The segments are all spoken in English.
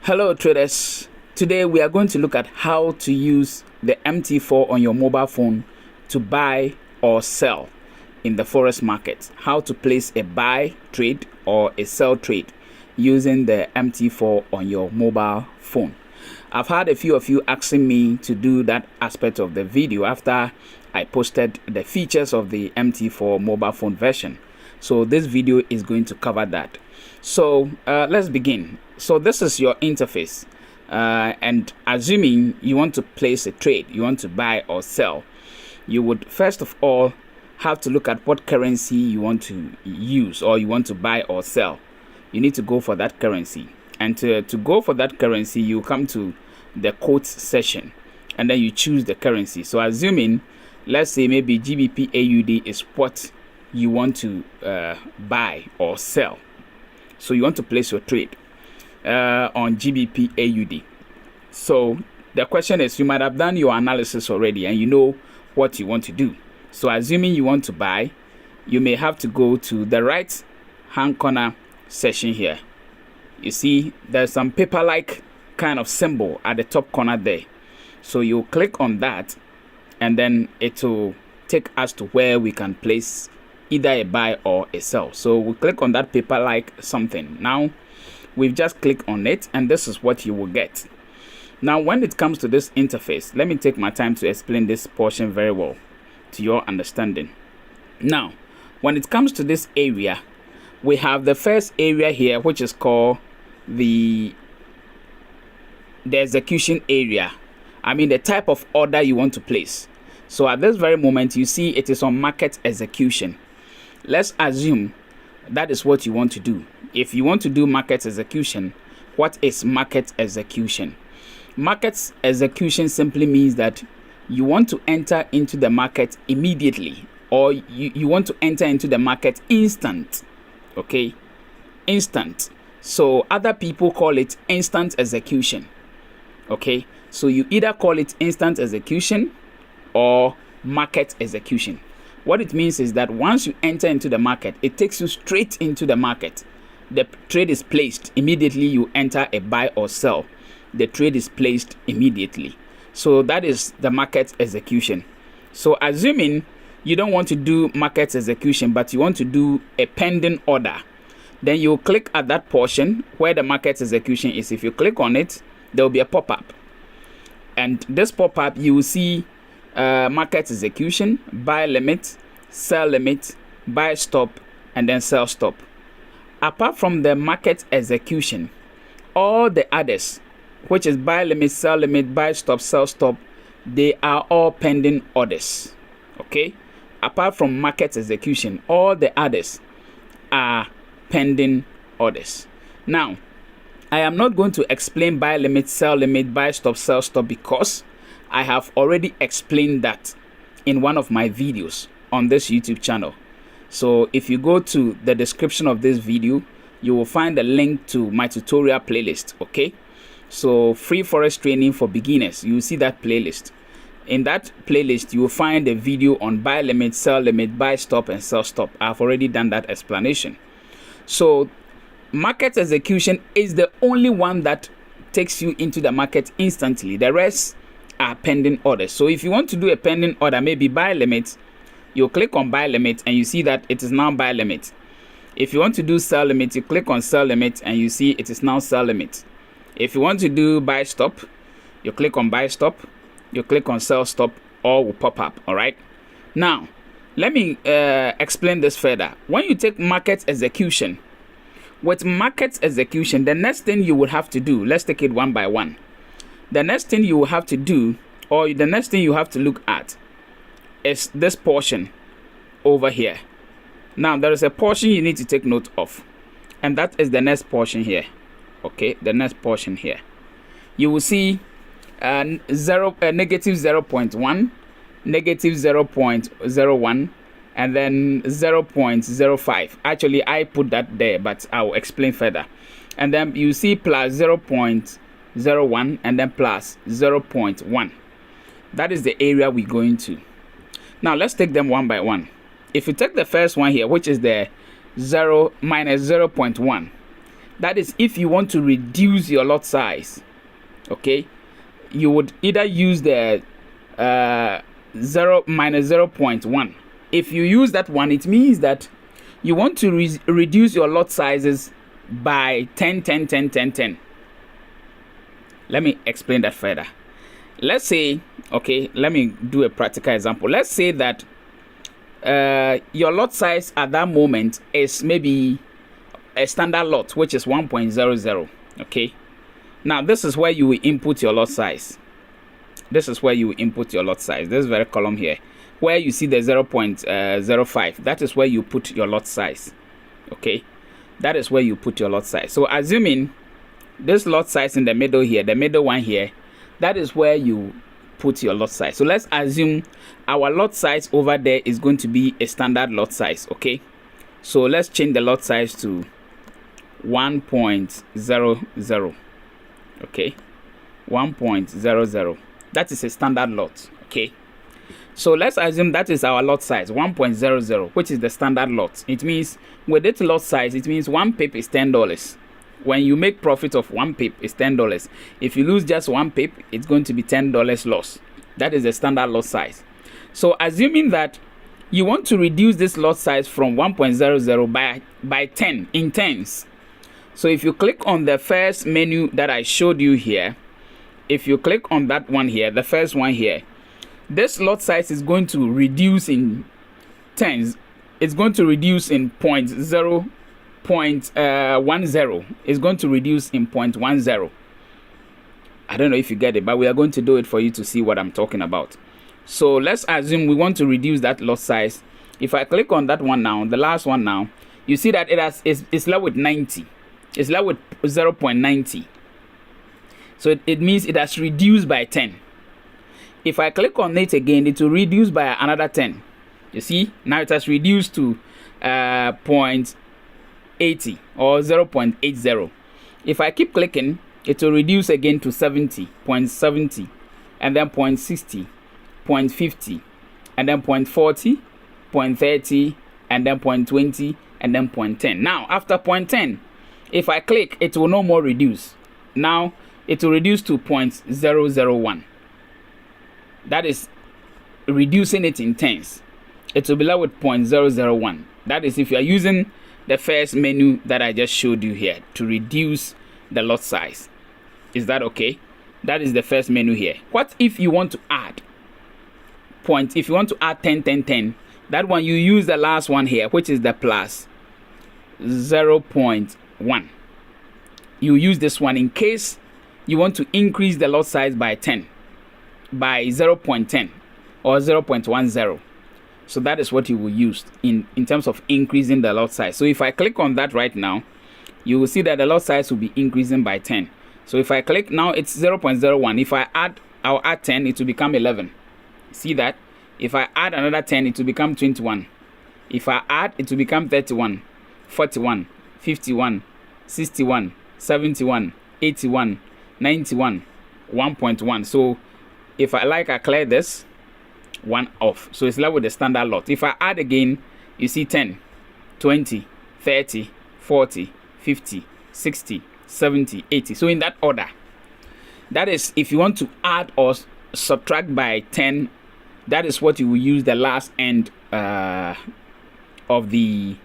Hello traders, today we are going to look at how to use the MT4 on your mobile phone to buy or sell in the forex market. How to place a buy trade or a sell trade using the MT4 on your mobile phone. I've had a few of you asking me to do that aspect of the video after I posted the features of the MT4 mobile phone version. So this video is going to cover that. So let's begin. So this is your interface, and assuming you want to place a trade, you want to buy or sell, you would first of all have to look at what currency you want to use or you want to buy or sell. You need to go for that currency, and to go for that currency, you come to the quotes section and then you choose the currency. So assuming, let's say maybe GBP AUD is what you want to buy or sell, so you want to place your trade on GBP AUD. So the question is, you might have done your analysis already and you know what you want to do. So assuming you want to buy, you may have to go to the right hand corner section here. You see there's some paper-like kind of symbol at the top corner there. So you click on that and then it will take us to where we can place either a buy or a sell. So we click on that paper-like something. Now we've just clicked on it and this is what you will get. Now when it comes to this interface, let me take my time to explain this portion very well to your understanding. Now when it comes to this area, we have the first area here, which is called the execution area. I mean the type of order you want to place. So at this very moment you see it is on market execution. Let's assume that is what you want to do. If you want to do market execution, what is market execution? Market execution simply means that you want to enter into the market immediately, or you want to enter into the market instant. Okay, instant. So other people call it instant execution. Okay, so you either call it instant execution or market execution. What it means is that once you enter into the market, it takes you straight into the market. The trade is placed immediately. You enter a buy or sell, the trade is placed immediately. So that is the market execution. So assuming you don't want to do market execution but you want to do a pending order, then you click at that portion where the market execution is. If you click on it, there will be a pop-up, and this pop-up you will see market execution, buy limit, sell limit, buy stop, and then sell stop. Apart from the market execution, all the others, which is buy limit, sell limit, buy stop, sell stop, they are all pending orders. Okay, apart from market execution, all the others are pending orders. Now I am not going to explain buy limit, sell limit, buy stop, sell stop, because I have already explained that in one of my videos on this YouTube channel. So if you go to the description of this video, you will find a link to my tutorial playlist. Okay, so free forex training for beginners, you will see that playlist. In that playlist you will find a video on buy limit, sell limit, buy stop, and sell stop. I've already done that explanation. So market execution is the only one that takes you into the market instantly. The rest are pending orders. So if you want to do a pending order, maybe buy limit, you click on buy limit and you see that it is now buy limit. If you want to do sell limit, you click on sell limit and you see it is now sell limit. If you want to do buy stop, you click on buy stop, you click on sell stop, all will pop up. All right, now let me explain this further. When you take market execution, with market execution, the next thing you will have to do, let's take it one by one. The next thing you will have to do, or the next thing you have to look at, is this portion over here. Now there is a portion you need to take note of, and that is the next portion here. Okay, the next portion here, you will see negative 0.1, negative 0.01, and then 0.05. Actually I put that there, but I will explain further. And then you see plus 0.01 and then plus 0.1. That is the area we're going to. Now let's take them one by one. If you take the first one here, which is the 0 minus 0.1, That is if you want to reduce your lot size. Okay, you would either use the 0 minus 0.1. If you use that one, it means that you want to reduce your lot sizes by 10, 10, 10, 10, 10. Let me explain that further. Let's say, okay, let me do a practical example. Let's say that your lot size at that moment is maybe a standard lot, which is 1.00. Okay, now this is where you will input your lot size. This is where you will input your lot size. This very column here, where you see the 0.05, that is where you put your lot size. Okay, that is where you put your lot size. So assuming this lot size in the middle here, the middle one here, that is where you put your lot size. So let's assume our lot size over there is going to be a standard lot size. Okay, so let's change the lot size to 1.00. okay, 1.00. that is a standard lot. Okay, so let's assume that is our lot size 1.00, which is the standard lot. It means with this lot size, it means 1 pip is $10. When you make profit of 1 pip, is $10. If you lose just 1 pip, it's going to be $10 loss. That is the standard lot size. So assuming that you want to reduce this lot size from 1.00 by 10 in tens. So if you click on the first menu that I showed you here, if you click on that one here, the first one here, this lot size is going to reduce in tens. It's going to reduce in 0.10. It's going to reduce in 0.10. I don't know if you get it, but we are going to do it for you to see what I'm talking about. So let's assume we want to reduce that lot size. If I click on that one now, the last one now, you see that it's left with 90. It's left with 0.90. So it means it has reduced by 10. If I click on it again, it will reduce by another 10. You see, now it has reduced to 0.80 or 0.80. If I keep clicking, it will reduce again to 0.70, and then 0.60, 0.50, and then 0.40, 0.30, and then 0.20, and then 0.10. Now, after 0.10, if I click, it will no more reduce. Now, it will reduce to 0.001. That is reducing it in tens. It will be left with 0.001. That is if you are using the first menu that I just showed you here to reduce the lot size. Is that okay? That is the first menu here. What if you want to add point? If you want to add 10, 10, 10, that one you use the last one here, which is the plus 0.1. You use this one in case you want to increase the lot size by 10, by 0.10 or 0.10. So that is what you will use in terms of increasing the lot size. So if I click on that right now, you will see that the lot size will be increasing by 10. So if I click now, it's 0.01. If I'll add 10, it will become 11. See that? If I add another 10, it will become 21. If I add, it will become 31, 41, 51, 61, 71, 81, 91, 1.1. So if I clear this one off. So it's left with the standard lot. If I add again, you see 10, 20, 30, 40, 50, 60, 70, 80. So in that order. That is if you want to add or subtract by 10, that is what you will use the last end of the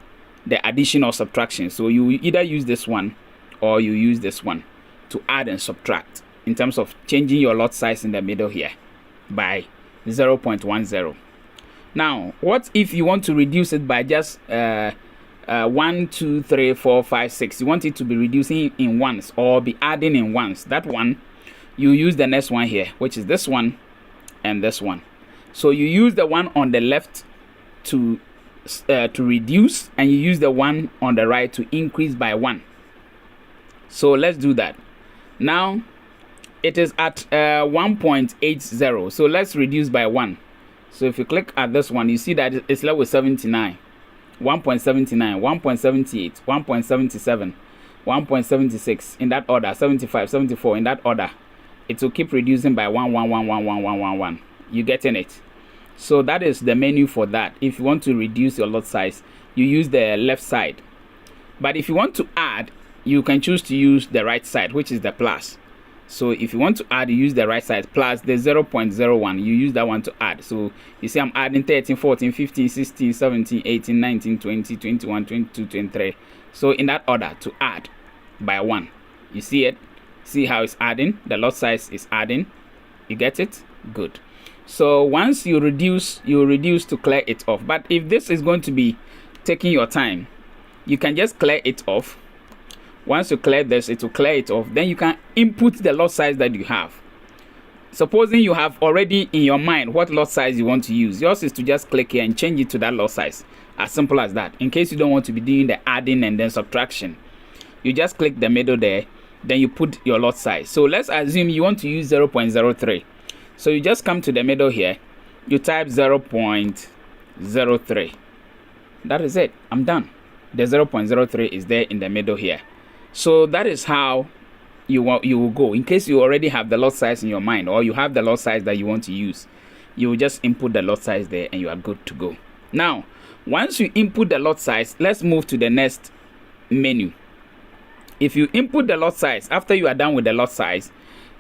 addition or subtraction. So you will either use this one or you use this one to add and subtract in terms of changing your lot size in the middle here by 0.10. Now, what if you want to reduce it by just 1, 2, 3, 4, 5, 6? You want it to be reducing in ones or be adding in ones. That one, you use the next one here, which is this one and this one. So you use the one on the left to reduce, and you use the one on the right to increase by 1. So let's do that. Now it is at 1.80. So let's reduce by 1. So if you click at this one, you see that it's left with 79, 1.79, 1.78, 1.77, 1.76 in that order, 75, 74 in that order. It will keep reducing by 1, 1, 1, 1, 1, 1, 1, 1. You getting it? So that is the menu for that. If you want to reduce your lot size, you use the left side. But if you want to add, you can choose to use the right side, which is the plus. So if you want to add, you use the right side plus the 0.01. You use that one to add. So you see I'm adding 13, 14, 15, 16, 17, 18, 19, 20, 21, 22, 23. So in that order to add by 1. You see it? See how it's adding? The lot size is adding. You get it? Good. So once you reduce to clear it off. But if this is going to be taking your time, you can just clear it off. Once you clear this, it will clear it off. Then you can input the lot size that you have. Supposing you have already in your mind what lot size you want to use, yours is to just click here and change it to that lot size. As simple as that. In case you don't want to be doing the adding and then subtraction, you just click the middle there, then you put your lot size. So let's assume you want to use 0.03. So you just come to the middle here, you type 0.03. That is it. I'm done. The 0.03 is there in the middle here. So that is how you will go. In case you already have the lot size in your mind, or you have the lot size that you want to use, you will just input the lot size there and you are good to go. Now, once you input the lot size, let's move to the next menu. If you input the lot size, after you are done with the lot size,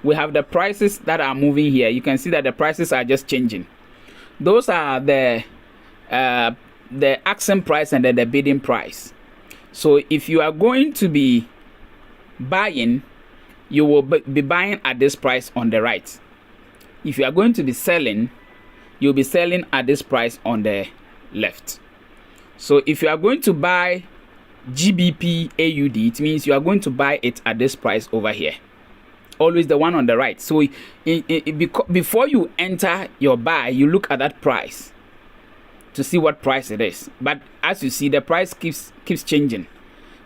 we have the prices that are moving here. You can see that the prices are just changing. Those are the asking price and then the bidding price. So if you are going to be buying, you will be buying at this price on the right. If you are going to be selling, you'll be selling at this price on the left. So if you are going to buy GBP AUD, it means you are going to buy it at this price over here. Always the one on the right. So before you enter your buy, you look at that price to see what price it is. But as you see, the price keeps changing.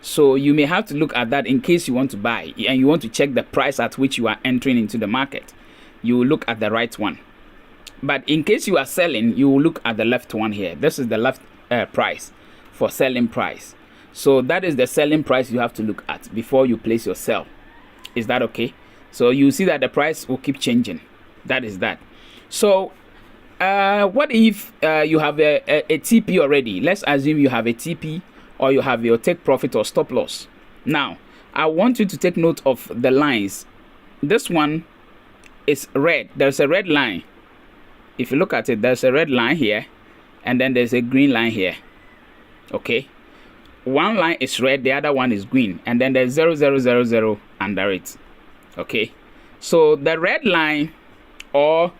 So you may have to look at that in case you want to buy and you want to check the price at which you are entering into the market. You will look at the right one. But in case you are selling, you will look at the left one here. This is the left price for selling price. So that is the selling price you have to look at before you place your sell. Is that okay? So you see that the price will keep changing. That is that. So what if you have a TP already? Let's assume you have a TP or you have your take profit or stop loss. Now, I want you to take note of the lines. This one is red. There's a red line. If you look at it, there's a red line here and then there's a green line here. Okay. One line is red, the other one is green, and then there's 0000 under it. Okay. So the red line, or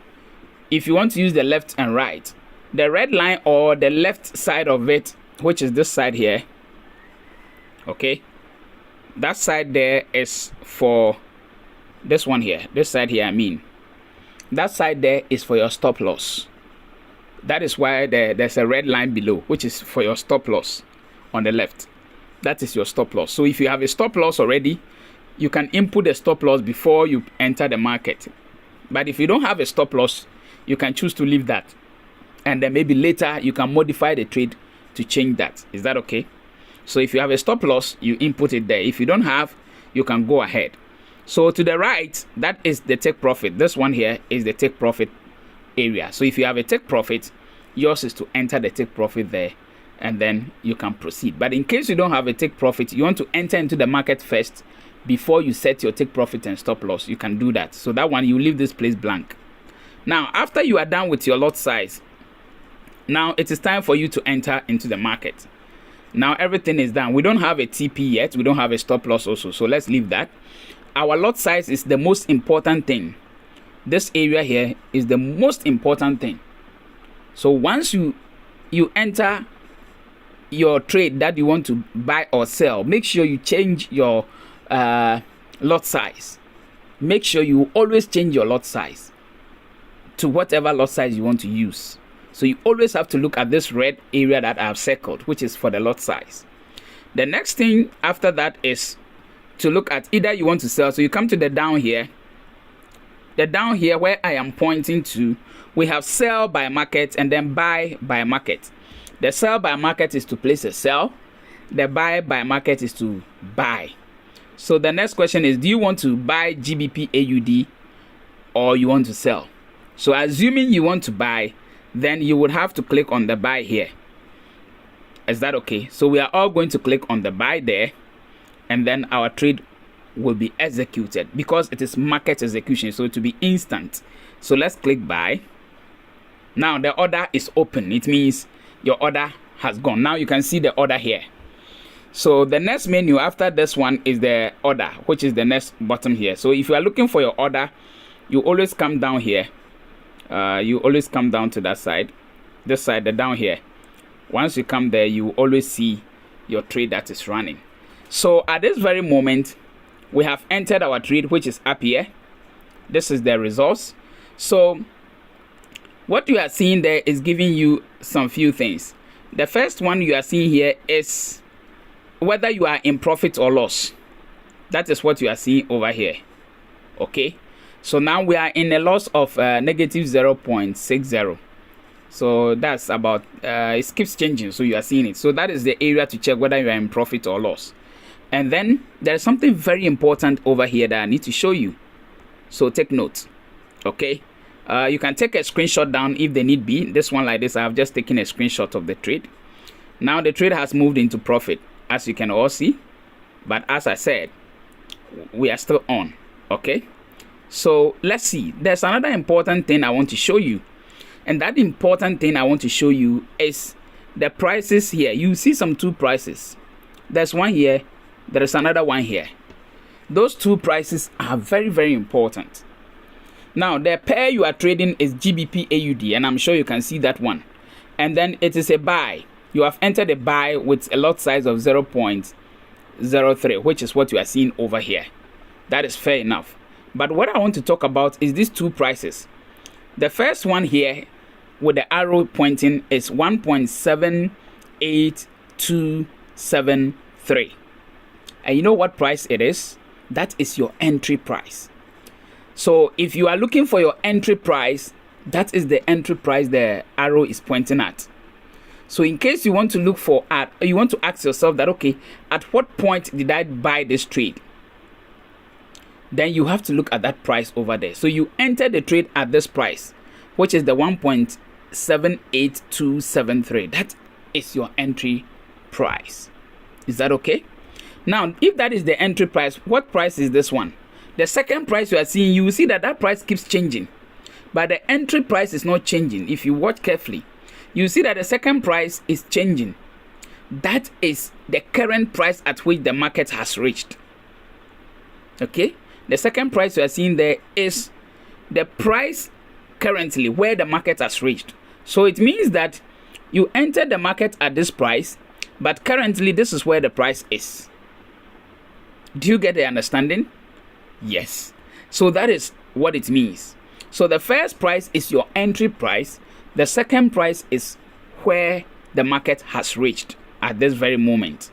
if you want to use the left and right, the red line or the left side of it, which is this side here, okay, that side there is for this one here, this side here, I mean, that side there is for your stop loss. That is why there's a red line below, which is for your stop loss on the left. That is your stop loss. So if you have a stop loss already, you can input the stop loss before you enter the market. But if you don't have a stop loss, you can choose to leave that, and then maybe later you can modify the trade to change that. Is that okay? So if you have a stop loss, you input it there. If you don't have, you can go ahead. So to the right, that is the take profit. This one here is the take profit area. So if you have a take profit, yours is to enter the take profit there, and then you can proceed. But in case you don't have a take profit, you want to enter into the market first before you set your take profit and stop loss, you can do that. So that one, you leave this place blank. Now, after you are done with your lot size, now it is time for you to enter into the market. Now everything is done. We don't have a TP yet. We don't have a stop loss also. So let's leave that. Our lot size is the most important thing. This area here is the most important thing. So once you enter your trade that you want to buy or sell, make sure you change your lot size. Make sure you always change your lot size to whatever lot size you want to use. So you always have to look at this red area that I've circled, which is for the lot size. The next thing after that is to look at either you want to sell. So you come to the down here. The down here where I am pointing to, we have sell by market and then buy by market. The sell by market is to place a sell. The buy by market is to buy. So the next question is, do you want to buy GBP AUD or you want to sell? So assuming you want to buy, then you would have to click on the buy here. Is that okay? So we are all going to click on the buy there, and then our trade will be executed because it is market execution, so to be instant. So let's click buy. Now the order is open. It means your order has gone. Now you can see the order here. So the next menu after this one is the order, which is the next button here. So if you are looking for your order, you always come down here. You always come down to that side, this side, the down here. Once you come there, you always see your trade that is running. So at this very moment, we have entered our trade, which is up here. This is the results. So what you are seeing there is giving you some few things. The first one you are seeing here is whether you are in profit or loss. That is what you are seeing over here. Okay, so now we are in a loss of negative 0.60. so that's about it keeps changing, so you are seeing it. So that is the area to check whether you are in profit or loss. And then there's something very important over here that I need to show you, so take note. Okay, you can take a screenshot down if they need be. This one like this, I have just taken a screenshot of the trade. Now the trade has moved into profit, as you can all see, but as I said, we are still on. Okay, so let's see. There's another important thing I want to show you, and that important thing I want to show you is the prices here. You see some two prices. There's one here, there is another one here. Those two prices are very, very important. Now the pair you are trading is GBP AUD, and I'm sure you can see that one. And then it is a buy. You have entered a buy with a lot size of 0.03, which is what you are seeing over here. That is fair enough. But what I want to talk about is these two prices. The first one here with the arrow pointing is 1.78273. And you know what price it is? That is your entry price. So if you are looking for your entry price, that is the entry price the arrow is pointing at. So in case you want to look for you want to ask yourself that, okay, at what point did I buy this trade? Then you have to look at that price over there. So you enter the trade at this price, which is the 1.78273. That is your entry price. Is that okay? Now, if that is the entry price, what price is this one? The second price you are seeing, you will see that that price keeps changing, but the entry price is not changing. If you watch carefully, you see that the second price is changing. That is the current price at which the market has reached. Okay, the second price you are seeing there is the price currently where the market has reached. So it means that you entered the market at this price, but currently this is where the price is. Do you get the understanding? Yes. So that is what it means. So the first price is your entry price. The second price is where the market has reached at this very moment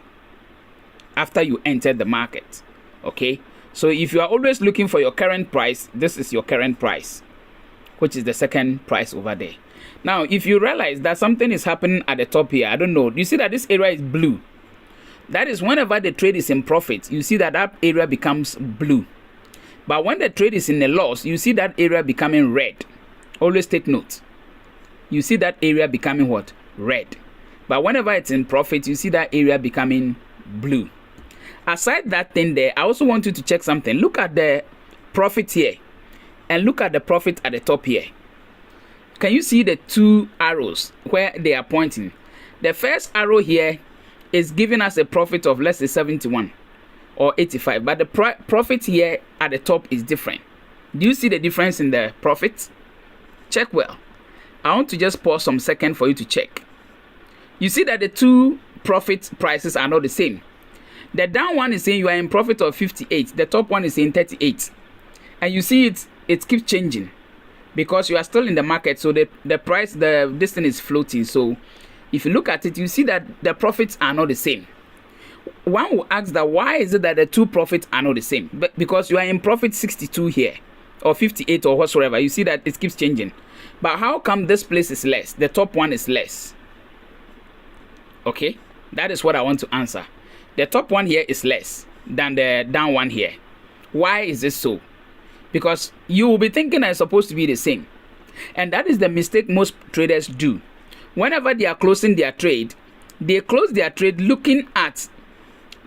after you entered the market. Okay, so if you are always looking for your current price, this is your current price, which is the second price over there. Now if you realize that something is happening at the top here, I don't know, you see that this area is blue. That is whenever the trade is in profit, you see that that area becomes blue. But when the trade is in a loss, you see that area becoming red. Always take note. You see that area becoming what? Red. But whenever it's in profit, you see that area becoming blue. Aside that thing there, I also want you to check something. Look at the profit here and look at the profit at the top here. Can you see the two arrows where they are pointing? The first arrow here is giving us a profit of, let's say, 71 or 85, but the profit here at the top is different. Do you see the difference in the profit? Check well. I want to just pause some second for you to check. You see that the two profit prices are not the same. The down one is saying you are in profit of 58. The top one is saying 38. And you see it keeps changing because you are still in the market. So the price, this thing is floating. So if you look at it, you see that the profits are not the same. One will ask that why is it that the two profits are not the same? But because you are in profit 62 here or 58 or whatsoever, you see that it keeps changing. But how come this place is less? The top one is less. Okay, that is what I want to answer. The top one here is less than the down one here. Why is this so? Because you will be thinking that it's supposed to be the same. And that is the mistake most traders do. Whenever they are closing their trade, they close their trade looking at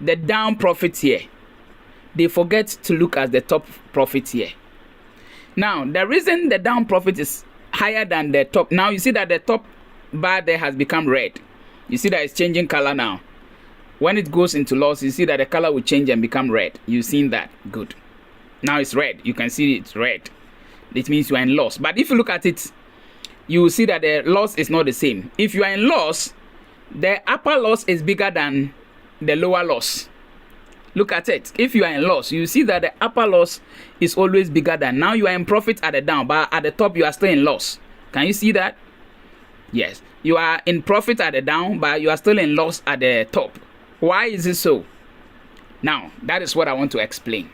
the down profit here, they forget to look at the top profit here. Now, the reason the down profit is higher than the top, now you see that the top bar there has become red. You see that it's changing color now. When it goes into loss, you see that the color will change and become red. You've seen that. Good. Now it's red. You can see it's red. It means you are in loss. But if you look at it, you will see that the loss is not the same. If you are in loss, the upper loss is bigger than the lower loss. Look at it. If you are in loss, you see that the upper loss is always bigger than. Now you are in profit at the down, but at the top you are still in loss. Can you see that? Yes. You are in profit at the down, but you are still in loss at the top. Why is it so? Now, that is what I want to explain.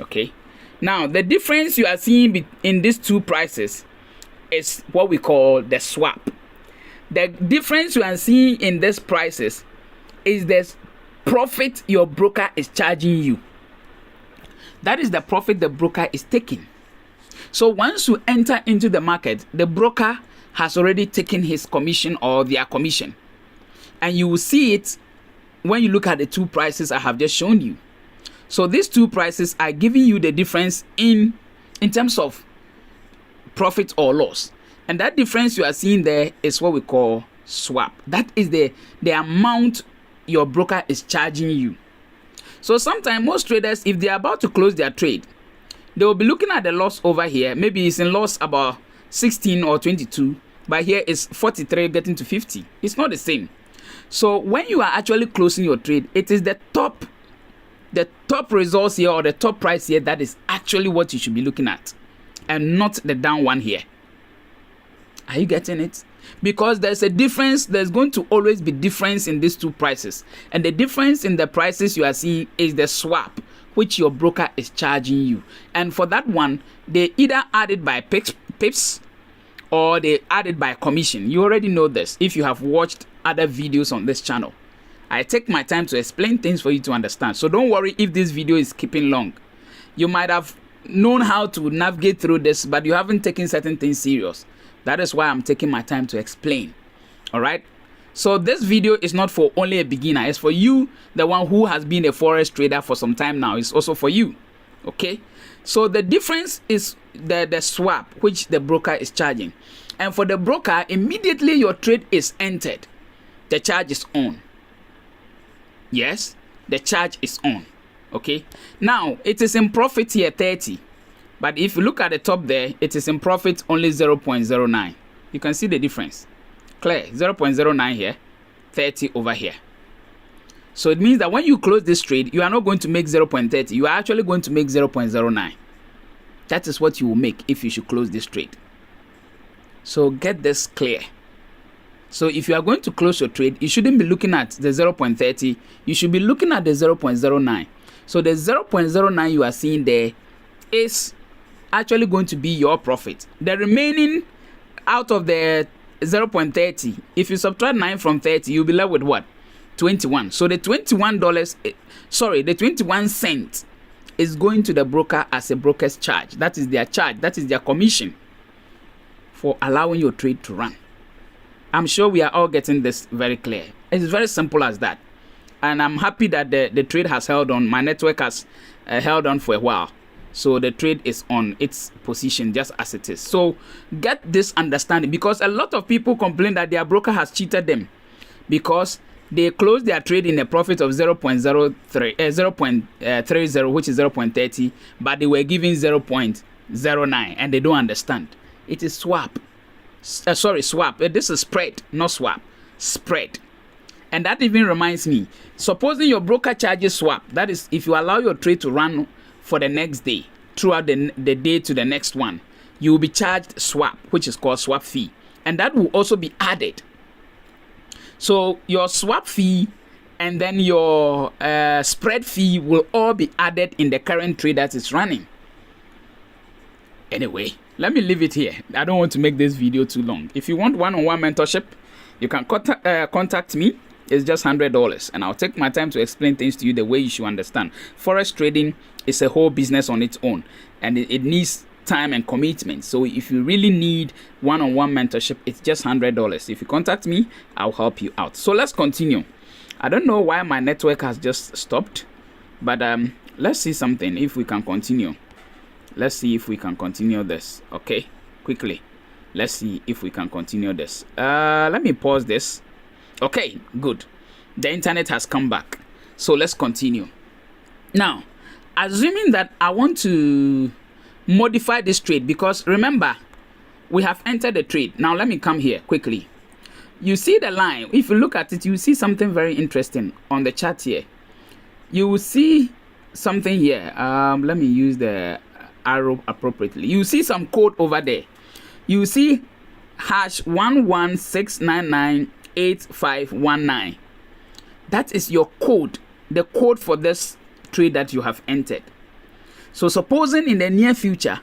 Okay. Now, the difference you are seeing in these two prices is what we call the swap. The difference you are seeing in these prices is the profit your broker is charging you. That is the profit the broker is taking. So once you enter into the market, the broker has already taken his commission or their commission. And you will see it when you look at the two prices I have just shown you. So these two prices are giving you the difference in terms of profit or loss. And that difference you are seeing there is what we call swap. That is the amount your broker is charging you. So sometimes most traders, if they are about to close their trade, they will be looking at the loss over here. Maybe it's in loss about 16 or 22, but here is 43 getting to 50. It's not the same. So when you are actually closing your trade, it is the top results here or the top price here that is actually what you should be looking at, and not the down one here. Are you getting it? Because there's a difference. There's going to always be difference in these two prices, and the difference in the prices you are seeing is the swap which your broker is charging you. And for that one, they either add it by pips or they add it by commission. You already know this if you have watched other videos on this channel. I take my time to explain things for you to understand. So don't worry if this video is keeping long. You might have known how to navigate through this, but you haven't taken certain things serious. That is why I'm taking my time to explain. All right. So this video is not for only a beginner. It's for you, the one who has been a forex trader for some time now. It's also for you. Okay. So the difference is the swap which the broker is charging. And for the broker, immediately your trade is entered, the charge is on. Yes, the charge is on. Okay. Now it is in profit here 30. But if you look at the top there, it is in profit only 0.09. You can see the difference. Clear. 0.09 here, 30 over here. So it means that when you close this trade, you are not going to make 0.30. You are actually going to make 0.09. That is what you will make if you should close this trade. So get this clear. So if you are going to close your trade, you shouldn't be looking at the 0.30. You should be looking at the 0.09. So the 0.09 you are seeing there is actually going to be your profit. The remaining out of the 0.30, if you subtract 9 from 30, you'll be left with what? 21. So the the 21 cents is going to the broker as a broker's charge. That is their charge. That is their commission for allowing your trade to run. I'm sure we are all getting this very clear. It's very simple as that. And I'm happy that the trade has held on. My network has held on for a while. So the trade is on its position just as it is. So get this understanding, because a lot of people complain that their broker has cheated them because they closed their trade in a profit of 0.30, which is 0.30, but they were giving 0.09 and they don't understand. It is swap. Swap. This is spread, not swap. Spread. And that even reminds me, supposing your broker charges swap, that is if you allow your trade to run for the next day, throughout the day to the next one, you will be charged swap, which is called swap fee, and that will also be added. So your swap fee and then your spread fee will all be added in the current trade that is running. Anyway, let me leave it here. I don't want to make this video too long. If you want one-on-one mentorship, you can contact me. It's just $100, and I'll take my time to explain things to you the way you should understand. Forex trading is a whole business on its own, and it needs time and commitment. So if you really need one-on-one mentorship, it's just $100. If you contact me, I'll help you out. So let's continue. I don't know why my network has just stopped, but let's see something if we can continue. Let's see if we can continue this. Okay, quickly. Let's see if we can continue this. Let me pause this. Okay, good. The internet has come back. So let's continue. Now, assuming that I want to modify this trade, because remember, we have entered the trade. Now let me come here quickly. You see the line. If you look at it, you see something very interesting on the chart here. You will see something here. Let me use the arrow appropriately. You see some code over there. You see #116998519. That is your code, the code for this trade that you have entered. So supposing in the near future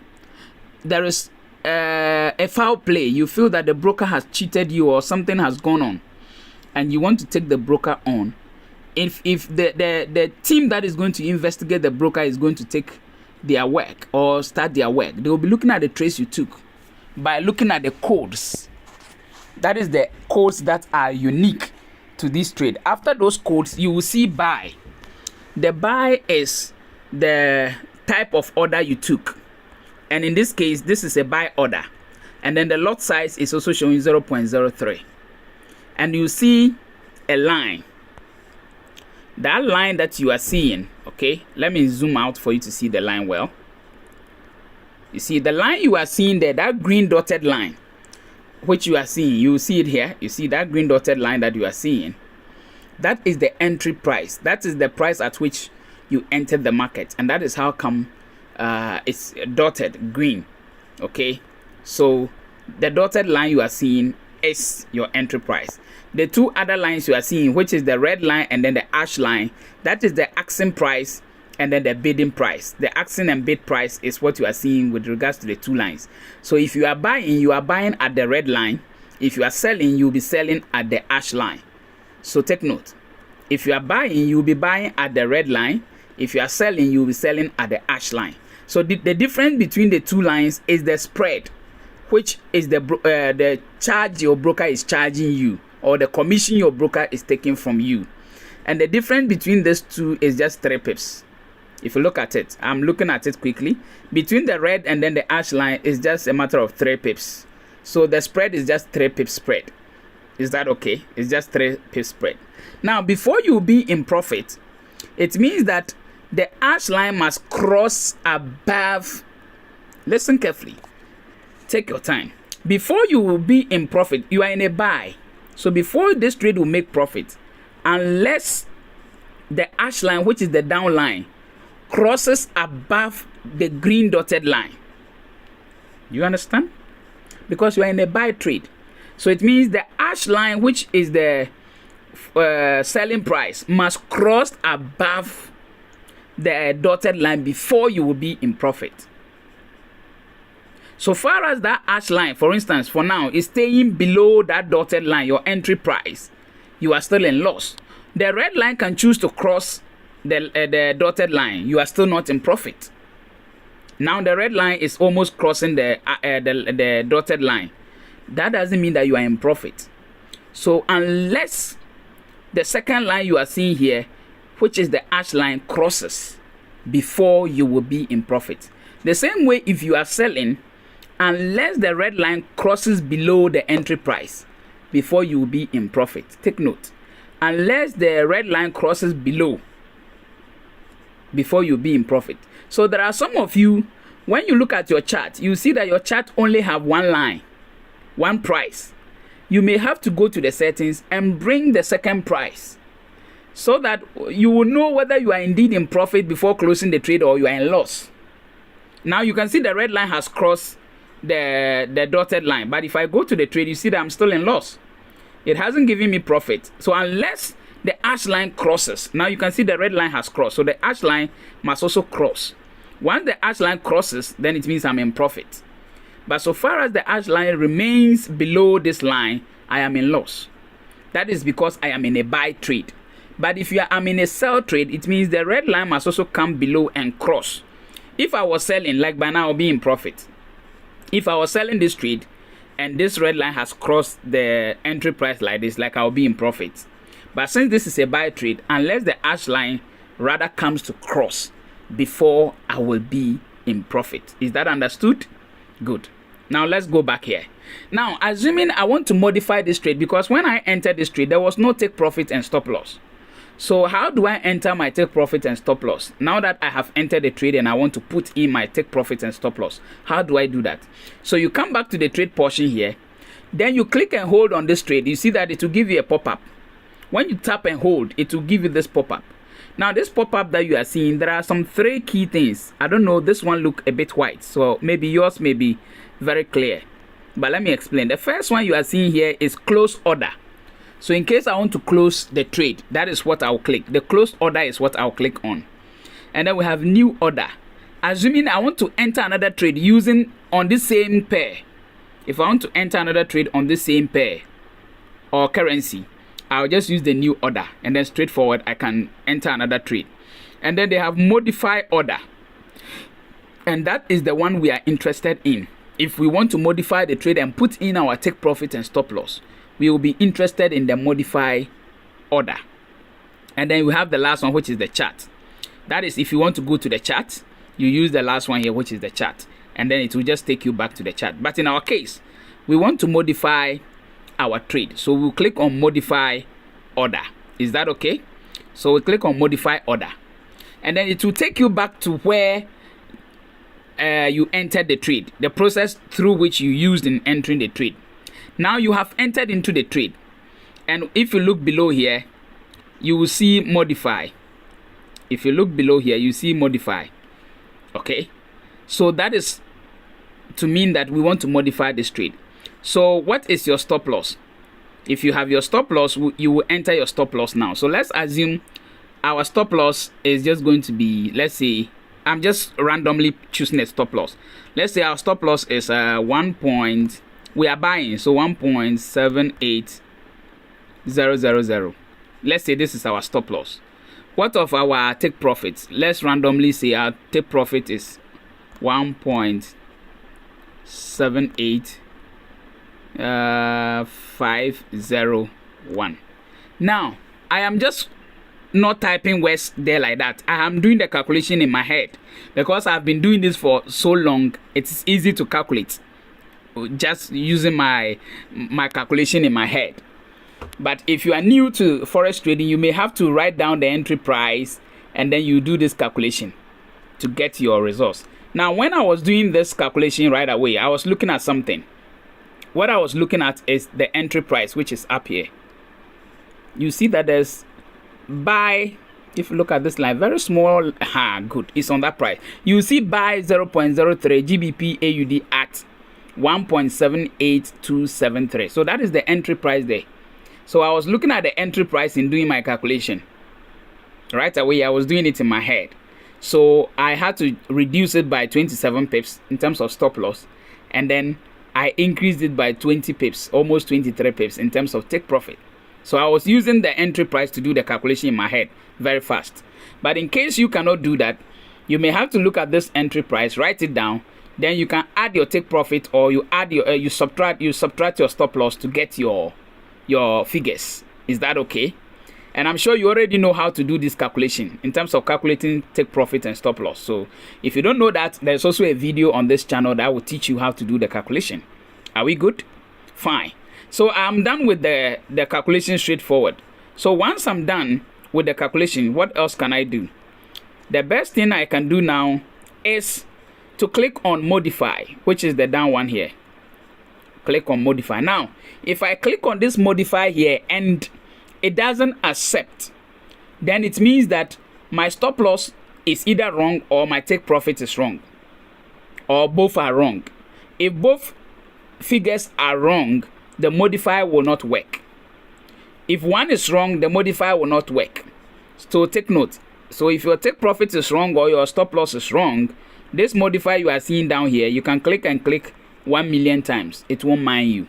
there is a foul play, you feel that the broker has cheated you or something has gone on, and you want to take the broker on, if the team that is going to investigate the broker is going to take their work or start their work, they will be looking at the trades you took by looking at the codes. That is the codes that are unique to this trade. After those codes, you will see buy. The buy is the type of order you took, and in this case this is a buy order, and then the lot size is also showing 0.03, and you see a line. That line that you are seeing, okay, let me zoom out for you to see the line well. You see the line you are seeing there, that green dotted line which you are seeing, you see it here. You see that green dotted line that you are seeing, that is the entry price. That is the price at which you entered the market, and that is how come it's dotted green. Okay, so the dotted line you are seeing is your entry price. The two other lines you are seeing, which is the red line and then the ash line, that is the asking price and then the bidding price. The asking and bid price is what you are seeing with regards to the two lines. So if you are buying at the red line. If you are selling, you'll be selling at the ash line. So take note. If you are buying, you'll be buying at the red line. If you are selling, you'll be selling at the ash line. So the difference between the two lines is the spread, which is the charge your broker is charging you, or the commission your broker is taking from you. And the difference between these two is just 3 pips. If you look at it, I'm looking at it quickly. Between the red and then the ash line is just a matter of 3 pips. So the spread is just 3 pips spread. Is that okay? It's just 3 pips spread. Now, before you be in profit, it means that the ash line must cross above. Listen carefully. Take your time. Before you will be in profit, you are in a buy. So before this trade will make profit, unless the ash line, which is the down line, crosses above the green dotted line. You understand? Because you are in a buy trade. So it means the ash line, which is the selling price, must cross above the dotted line before you will be in profit. So far as that ash line, for instance, for now, is staying below that dotted line, your entry price, you are still in loss. The red line can choose to cross the dotted line. You are still not in profit. Now the red line is almost crossing the dotted line. That doesn't mean that you are in profit. So unless the second line you are seeing here, which is the ash line, crosses before you will be in profit. The same way, if you are selling, unless the red line crosses below the entry price before you will be in profit. Take note. Unless the red line crosses below before you be in profit. So there are some of you, when you look at your chart, you see that your chart only have one line, one price. You may have to go to the settings and bring the second price, so that you will know whether you are indeed in profit before closing the trade or you are in loss. Now you can see the red line has crossed the dotted line, but if I go to the trade, you see that I'm still in loss. It hasn't given me profit. So unless the ash line crosses, now you can see the red line has crossed, so the ash line must also cross. Once the ash line crosses, then it means I'm in profit. But so far as the ash line remains below this line, I am in loss. That is because I am in a buy trade. But if I'm in a sell trade, it means the red line must also come below and cross. If I was selling, like by now I'll be in profit. If I was selling this trade and this red line has crossed the entry price like this, like I'll be in profit. But since this is a buy trade, unless the hash line rather comes to cross before I will be in profit. Is that understood? Good. Now let's go back here. Now, assuming I want to modify this trade, because when I entered this trade, there was no take profit and stop loss. So how do I enter my take profit and stop loss? Now that I have entered the trade and I want to put in my take profit and stop loss, how do I do that? So you come back to the trade portion here, then you click and hold on this trade. You see that it will give you a pop-up. When you tap and hold, it will give you this pop-up. Now this pop-up that you are seeing, there are some 3 key things. I don't know, this one look a bit white, so maybe yours may be very clear. But let me explain. The first one you are seeing here is close order. So in case I want to close the trade, that is what I'll click. The closed order is what I'll click on. And then we have new order. Assuming I want to enter another trade using on this same pair. If I want to enter another trade on this same pair or currency, I'll just use the new order, and then straightforward I can enter another trade. And then they have modify order. And that is the one we are interested in. If we want to modify the trade and put in our take profit and stop loss, we will be interested in the modify order. And then we have the last one, which is the chart. That is, if you want to go to the chart, you use the last one here, which is the chart, and then it will just take you back to the chart. But in our case, we want to modify our trade, so we'll click on modify order. Is that okay? So we click on modify order, and then it will take you back to where you entered the trade, the process through which you used in entering the trade. Now you have entered into the trade, and if you look below here, you will see modify. If you look below here, you see modify. Okay, so that is to mean that we want to modify this trade. So what is your stop loss? If you have your stop loss, you will enter your stop loss now. So let's assume our stop loss is just going to be, let's say, I'm just randomly choosing a stop loss. Let's say our stop loss is 1 point, we are buying, so 1.78000. Let's say this is our stop loss. What of our take profits? Let's randomly say our take profit is 1.78501. Now I am just not typing words there like that. I am doing the calculation in my head because I've been doing this for so long. It's easy to calculate just using my calculation in my head. But if you are new to forex trading, you may have to write down the entry price and then you do this calculation to get your results. Now, when I was doing this calculation right away, I was looking at something. What I was looking at is the entry price, which is up here. You see that there's buy. If you look at this line, very small, good, it's on that price. You see buy 0.03 GBP AUD at 1.78273. So that is the entry price there. So I was looking at the entry price in doing my calculation. Right away, I was doing it in my head. So I had to reduce it by 27 pips in terms of stop loss. And then I increased it by 20 pips, almost 23 pips in terms of take profit. So I was using the entry price to do the calculation in my head very fast. But in case you cannot do that, you may have to look at this entry price, write it down. Then you can add your take profit, or you add your you subtract your stop loss to get your figures. Is that okay? And I'm sure you already know how to do this calculation in terms of calculating take profit and stop loss. So if you don't know that, there's also a video on this channel that will teach you how to do the calculation. Are we good? Fine. So I'm done with the calculation straightforward. So once I'm done with the calculation, what else can I do? The best thing I can do now is to click on modify, which is the down one here. Click on modify. Now, if I click on this modify here and it doesn't accept, then it means that my stop loss is either wrong or my take profit is wrong, or both are wrong. If both figures are wrong, the modifier will not work. If one is wrong, the modifier will not work. So take note. So if your take profit is wrong or your stop loss is wrong, this modifier you are seeing down here, you can click and click 1 million times. It won't mind you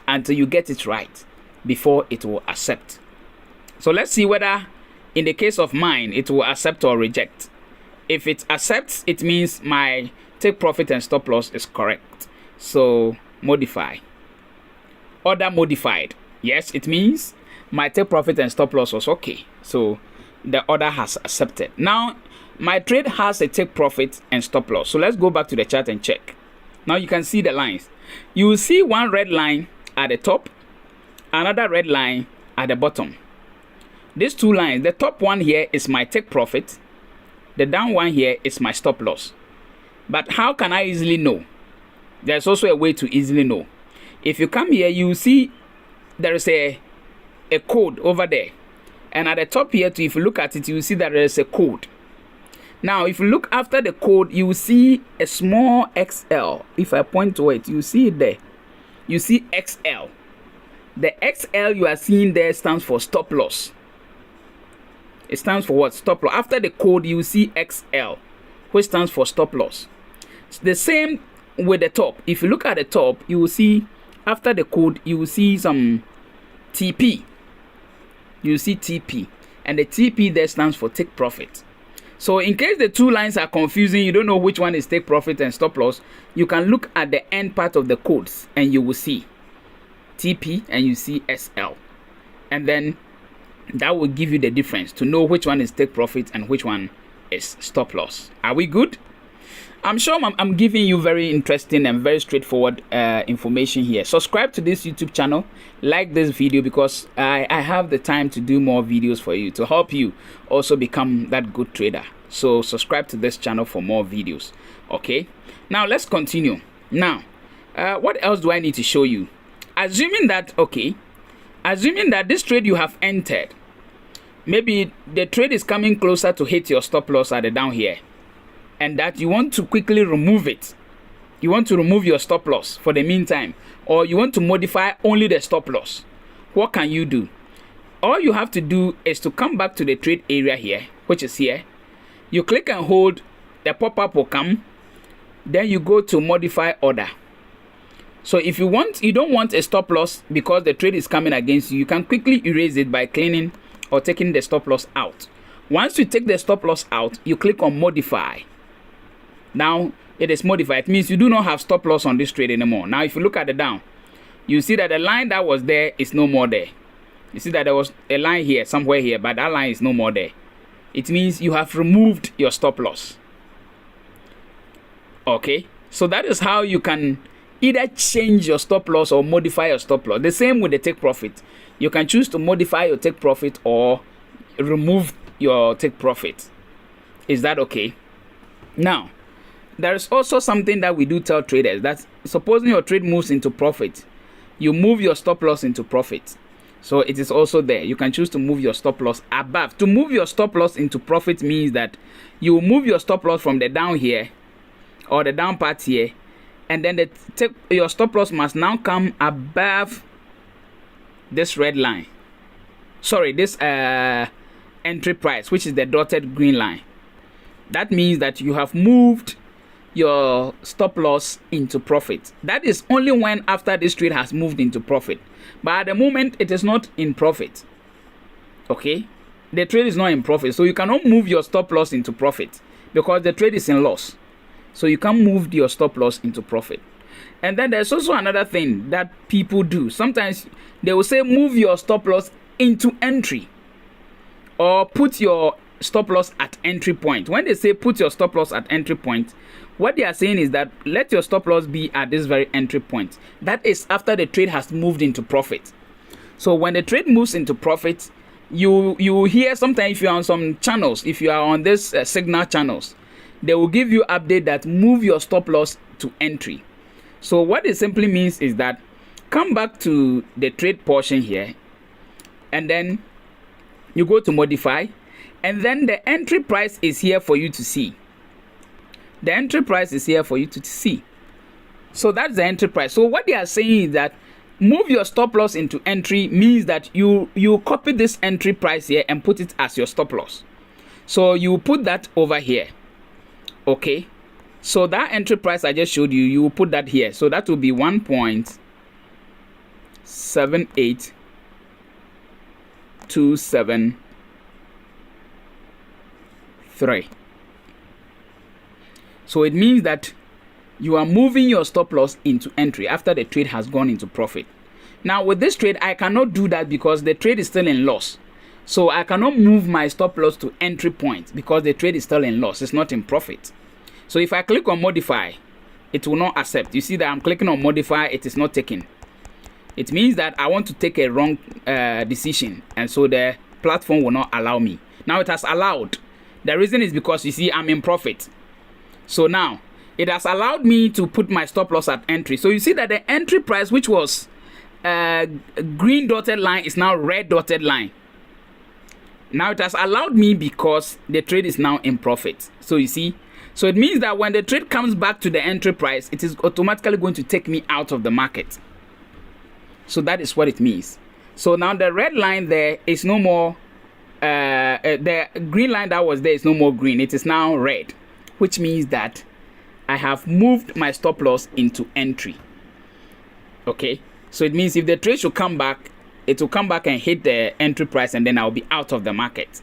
until you get it right before it will accept. So let's see whether in the case of mine it will accept or reject. If it accepts, it means my take profit and stop loss is correct. So modify. Order modified. Yes, it means my take profit and stop loss was okay. So the order has accepted. Now my trade has a take profit and stop loss. So let's go back to the chart and check. Now you can see the lines. You will see one red line at the top, another red line at the bottom. These two lines, the top one here is my take profit, the down one here is my stop loss. But how can I easily know? There's also a way to easily know. If you come here, you see there is a code over there, and at the top here too, if you look at it, you will see that there is a code. Now if you look after the code, you will see a small XL. If I point to it, you see it there. You see XL. The XL you are seeing there stands for stop loss. It stands for what? Stop loss. After the code, you see XL, which stands for stop loss. It's the same with the top. If you look at the top, you will see after the code, you will see some TP. You see TP, and the TP there stands for take profit. So in case the two lines are confusing, you don't know which one is take profit and stop loss, you can look at the end part of the codes and you will see TP and you see SL, and then that will give you the difference to know which one is take profit and which one is stop loss. Are we good? I'm sure I'm giving you very interesting and very straightforward information here. Subscribe to this YouTube channel, like this video, because I have the time to do more videos for you to help you also become that good trader. So subscribe to this channel for more videos. Okay, now let's continue. Now what else do I need to show you? Assuming that this trade you have entered, maybe the trade is coming closer to hit your stop loss at the down here, and that you want to quickly remove it. You want to remove your stop loss for the meantime, or you want to modify only the stop loss. What can you do? All you have to do is to come back to the trade area here, which is here. You click and hold, the pop-up will come. Then you go to modify order. So if you don't want a stop loss because the trade is coming against you, you can quickly erase it by cleaning or taking the stop loss out. Once you take the stop loss out, you click on modify. Now it is modified. It means you do not have stop loss on this trade anymore. Now if you look at the down, you see that the line that was there is no more there. You see that there was a line here, somewhere here, but that line is no more there. It means you have removed your stop loss. Okay, so that is how you can either change your stop loss or modify your stop loss. The same with the take profit. You can choose to modify your take profit or remove your take profit. Is that okay? Now there is also something that we do tell traders, that supposing your trade moves into profit, you move your stop loss into profit. So it is also there. You can choose to move your stop loss above. To move your stop loss into profit means that you move your stop loss from the down here or the down part here, and then your stop loss must now come above this red line. Sorry, this entry price, which is the dotted green line. That means that you have moved your stop loss into profit. That is only when after this trade has moved into profit, but at the moment it is not in profit. Okay, the trade is not in profit, so you cannot move your stop loss into profit because the trade is in loss. So you can move your stop loss into profit. And then there's also another thing that people do. Sometimes they will say move your stop loss into entry, or put your stop loss at entry point. When they say put your stop loss at entry point, what they are saying is that let your stop loss be at this very entry point. That is after the trade has moved into profit. So when the trade moves into profit, you hear sometimes, if you are on some channels, if you are on this signal channels, they will give you update that move your stop loss to entry. So what it simply means is that come back to the trade portion here, and then you go to modify, and then the entry price is here for you to see. The entry price is here for you to see. So that's the entry price. So what they are saying is that move your stop loss into entry means that you copy this entry price here and put it as your stop loss. So you put that over here. Okay, so that entry price I just showed you, you will put that here. So that will be 1.78273. So it means that you are moving your stop loss into entry after the trade has gone into profit. Now with this trade, I cannot do that because the trade is still in loss. So I cannot move my stop loss to entry point because the trade is still in loss. It's not in profit. So if I click on modify, it will not accept. You see that I'm clicking on modify, it is not taking. It means that I want to take a wrong decision, and so the platform will not allow me. Now it has allowed. The reason is because you see I'm in profit. So now it has allowed me to put my stop loss at entry. So you see that the entry price, which was green dotted line, is now red dotted line. Now it has allowed me because the trade is now in profit. So you see, so it means that when the trade comes back to the entry price, it is automatically going to take me out of the market. So that is what it means. So now the red line there is no more, the green line that was there is no more green. It is now red, which means that I have moved my stop loss into entry. Okay, so it means if the trade should come back, it will come back and hit the entry price, and then I'll be out of the market.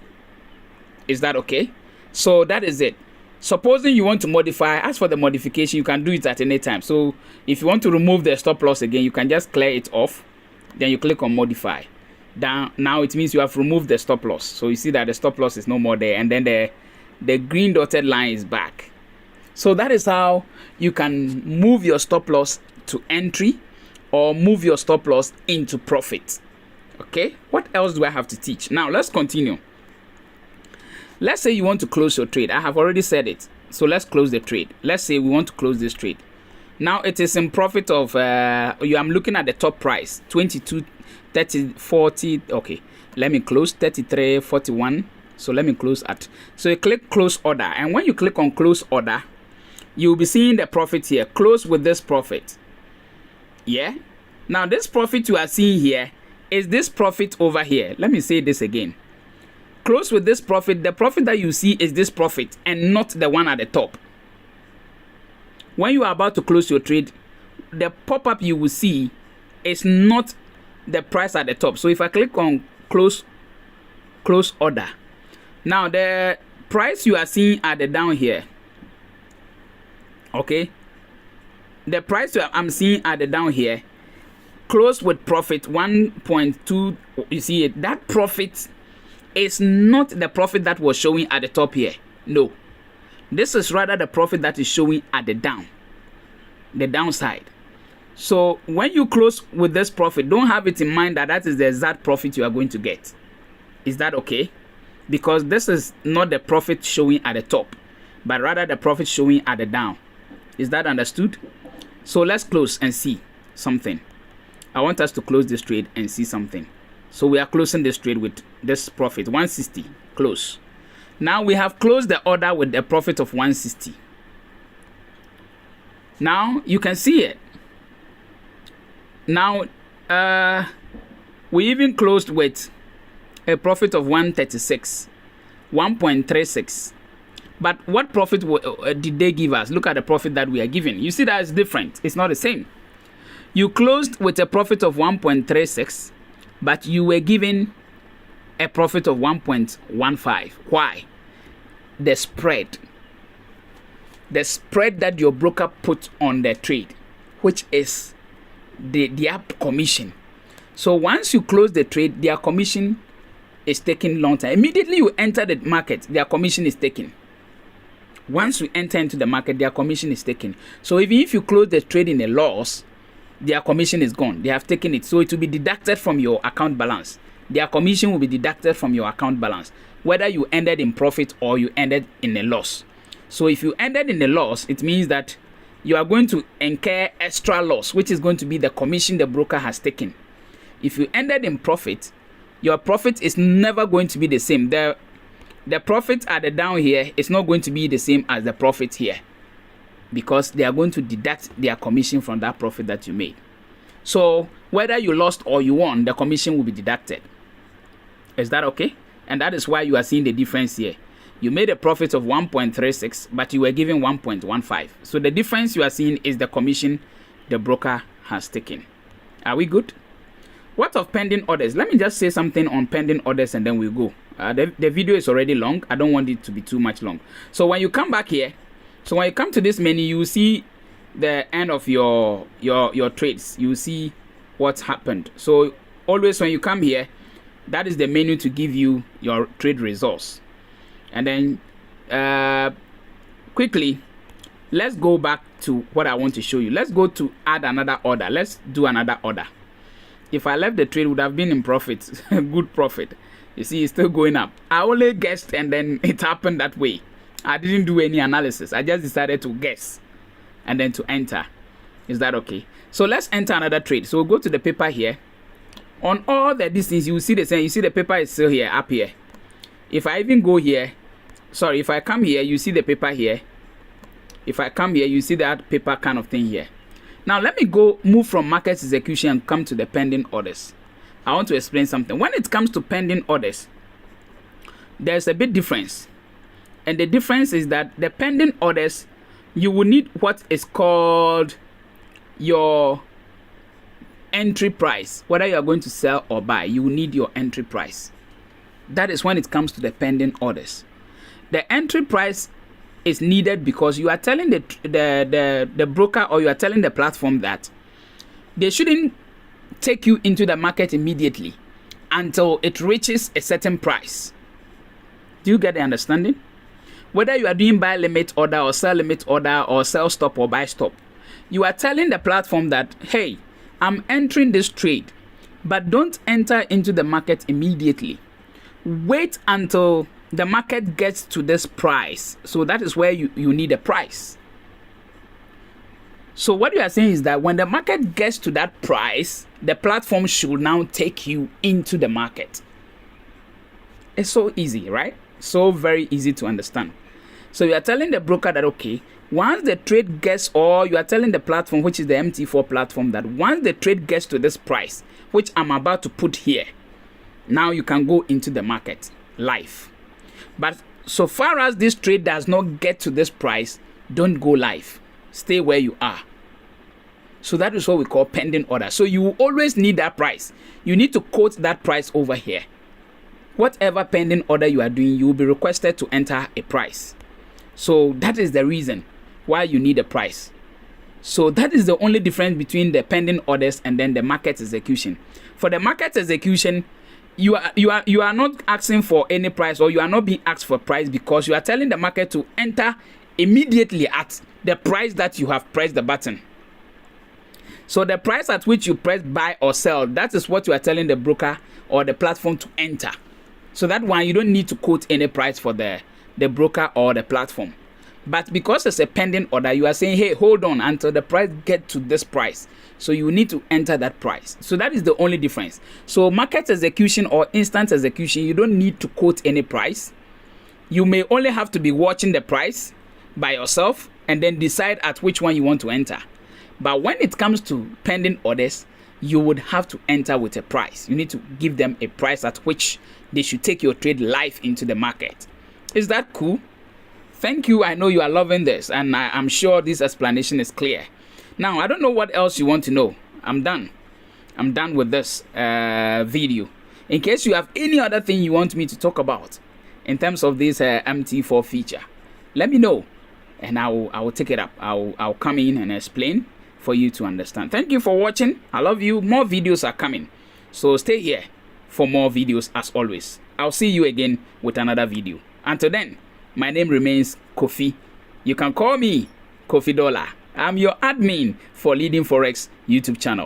Is that okay? So that is it. Supposing you want to modify, as for the modification, you can do it at any time. So if you want to remove the stop loss again, you can just clear it off. Then you click on modify. Now it means you have removed the stop loss. So you see that the stop loss is no more there, and then the green dotted line is back. So that is how you can move your stop loss to entry or move your stop loss into profit. Okay, what else do I have to teach? Now let's continue. Let's say you want to close your trade. I have already said it. So let's close the trade. Let's say we want to close this trade. Now it is in profit of I'm looking at the top price 22, 30, 40. Okay, let me close 33, 41. So let me close at. So you click close order, and when you click on close order, you'll be seeing the profit here. Close with this profit. Yeah. Now this profit you are seeing here is this profit over here. Let me say this again. Close with this profit. The profit that you see is this profit and not the one at the top. When you are about to close your trade, the pop-up you will see is not the price at the top. So if I click on close order, now the price you are seeing at the down here, okay, the price I'm seeing at the down here, close with profit 1.2. You see it, that profit is not the profit that was showing at the top here. No, this is rather the profit that is showing at the downside. So when you close with this profit, don't have it in mind that that is the exact profit you are going to get. Is that okay? Because this is not the profit showing at the top, but rather the profit showing at the down. Is that understood? So let's close and see something. I want us to close this trade and see something. So we are closing this trade with this profit 160. Close. Now we have closed the order with a profit of 160. Now you can see it. Now we even closed with a profit of 136, 1.36. But what profit did they give us? Look at the profit that we are given. You see that it's different. It's not the same. You closed with a profit of 1.36, but you were given a profit of 1.15. Why? The spread. The spread that your broker put on the trade, which is their commission. So once you close the trade, their commission is taking long time. Immediately you enter the market, their commission is taken. Once you enter into the market, their commission is taken. So even if you close the trade in a loss, their commission is gone. They have taken it. So it will be deducted from your account balance. Their commission will be deducted from your account balance, whether you ended in profit or you ended in a loss. So if you ended in a loss, it means that you are going to incur extra loss, which is going to be the commission the broker has taken. If you ended in profit, your profit is never going to be the same. The profit at the down here is not going to be the same as the profit here, because they are going to deduct their commission from that profit that you made. So whether you lost or you won, the commission will be deducted. Is that okay? And that is why you are seeing the difference here. You made a profit of 1.36, but you were given 1.15. So the difference you are seeing is the commission the broker has taken. Are we good? What of pending orders? Let me just say something on pending orders and then we'll go. The video is already long. I don't want it to be too much long. So when you come back here, so when you come to this menu, you will see the end of your trades. You will see what happened. So always when you come here, that is the menu to give you your trade results. And then quickly, let's go back to what I want to show you. Let's go to add another order. Let's do another order. If I left the trade, would have been in profit, good profit. You see, it's still going up. I only guessed and then it happened that way. I didn't do any analysis. I just decided to guess and then to enter. Is that okay? So let's enter another trade. So we'll go to the paper here. On all the distance, you will see the same. You see the paper is still here, up here. If I even go here, sorry, if I come here, you see the paper here. If I come here, you see that paper kind of thing here. Now let me move from market execution and come to the pending orders. I want to explain something. When it comes to pending orders, there's a big difference. And the difference is that the pending orders, you will need what is called your entry price. Whether you are going to sell or buy, you will need your entry price. That is when it comes to the pending orders. The entry price is needed because you are telling the broker, or you are telling the platform that they shouldn't take you into the market immediately until it reaches a certain price. Do you get the understanding? Whether you are doing buy limit order or sell limit order or sell stop or buy stop, you are telling the platform that, hey, I'm entering this trade, but don't enter into the market immediately. Wait until the market gets to this price. So that is where you need a price. So what you are saying is that when the market gets to that price, the platform should now take you into the market. It's so easy, right? So very easy to understand. So you are telling the broker that, okay, once the trade gets, or you are telling the platform, which is the MT4 platform, that once the trade gets to this price, which I'm about to put here, now you can go into the market live. But so far as this trade does not get to this price, don't go live. Stay where you are. So that is what we call pending order. So you will always need that price. You need to quote that price over here. Whatever pending order you are doing, you will be requested to enter a price. So that is the reason why you need a price. So that is the only difference between the pending orders and then the market execution. For the market execution, you are not asking for any price, or you are not being asked for price, because you are telling the market to enter immediately at the price that you have pressed the button. So the price at which you press buy or sell, that is what you are telling the broker or the platform to enter. So that one, you don't need to quote any price for the broker or the platform. But because it's a pending order, you are saying, hey, hold on until the price get to this price. So you need to enter that price. So that is the only difference. So market execution or instant execution, you don't need to quote any price. You may only have to be watching the price by yourself and then decide at which one you want to enter. But when it comes to pending orders, you would have to enter with a price. You need to give them a price at which they should take your trade live into the market. Is that cool? Thank you. I know you are loving this, and I'm sure this explanation is clear. Now, I don't know what else you want to know. I'm done. I'm done with this video. In case you have any other thing you want me to talk about in terms of this MT4 feature, let me know, and I will take it up. I'll come in and explain for you to understand. Thank you for watching. I love you. More videos are coming, so stay here for more videos as always. I'll see you again with another video. Until then, my name remains Kofi. You can call me Kofi Dollar. I'm your admin for Leading Forex YouTube channel.